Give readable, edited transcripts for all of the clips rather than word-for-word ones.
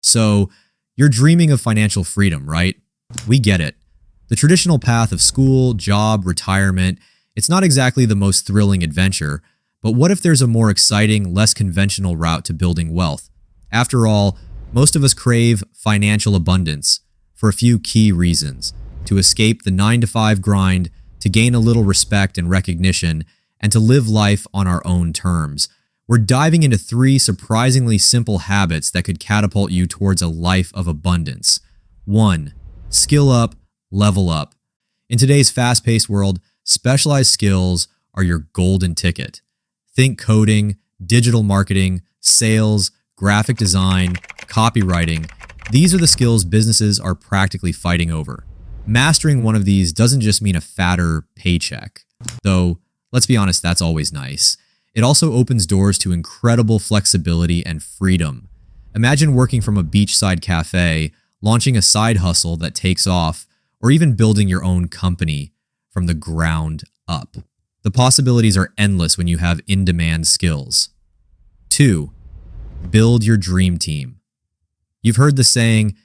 So, you're dreaming of financial freedom, right? We get it. The traditional path of school, job, retirement, it's not exactly the most thrilling adventure, but what if there's a more exciting, less conventional route to building wealth? After all, most of us crave financial abundance for a few key reasons: to escape the 9-to-5 grind, to gain a little respect and recognition, and to live life on our own terms. We're diving into 3 surprisingly simple habits that could catapult you towards a life of abundance. 1. Skill up, level up. In today's fast-paced world, specialized skills are your golden ticket. Think coding, digital marketing, sales, graphic design, copywriting. These are the skills businesses are practically fighting over. Mastering one of these doesn't just mean a fatter paycheck, though let's be honest, that's always nice. It also opens doors to incredible flexibility and freedom. Imagine working from a beachside cafe, launching a side hustle that takes off, or even building your own company from the ground up. The possibilities are endless when you have in-demand skills. 2. Build your dream team. You've heard the saying,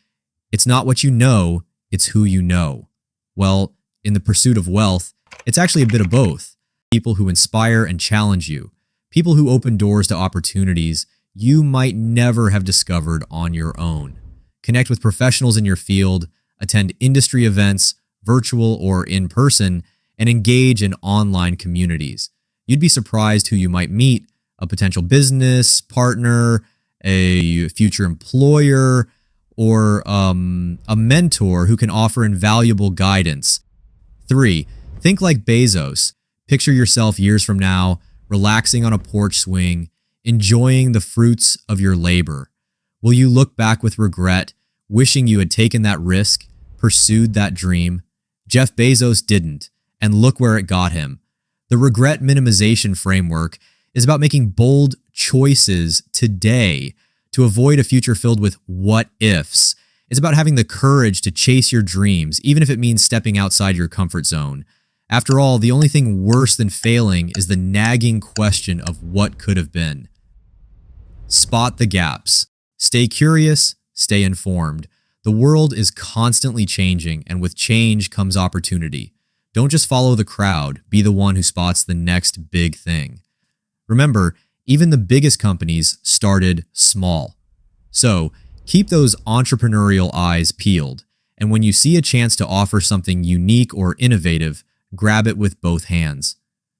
it's not what you know, it's who you know. Well, in the pursuit of wealth, it's actually a bit of both. People who inspire and challenge you. People who open doors to opportunities you might never have discovered on your own. Connect with professionals in your field, attend industry events, virtual or in person, and engage in online communities. You'd be surprised who you might meet: a potential business partner, a future employer, or a mentor who can offer invaluable guidance. 3. Think like Bezos. Picture yourself years from now, relaxing on a porch swing, enjoying the fruits of your labor. Will you look back with regret, wishing you had taken that risk, pursued that dream? Jeff Bezos didn't, and look where it got him. The regret minimization framework is about making bold choices today to avoid a future filled with what ifs. It's about having the courage to chase your dreams, even if it means stepping outside your comfort zone. After all, the only thing worse than failing is the nagging question of what could have been. Spot the gaps. Stay curious, stay informed. The world is constantly changing, and with change comes opportunity. Don't just follow the crowd, be the one who spots the next big thing. Remember, even the biggest companies started small. So, keep those entrepreneurial eyes peeled, and when you see a chance to offer something unique or innovative, grab it with both hands.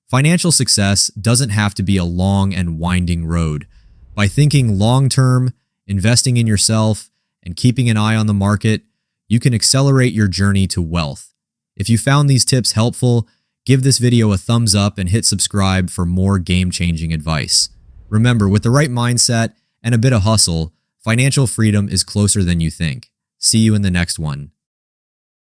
Financial success doesn't have to be a long and winding road. By thinking long-term, investing in yourself, and keeping an eye on the market, you can accelerate your journey to wealth. If you found these tips helpful, give this video a thumbs up and hit subscribe for more game-changing advice. Remember, with the right mindset and a bit of hustle, financial freedom is closer than you think. See you in the next one.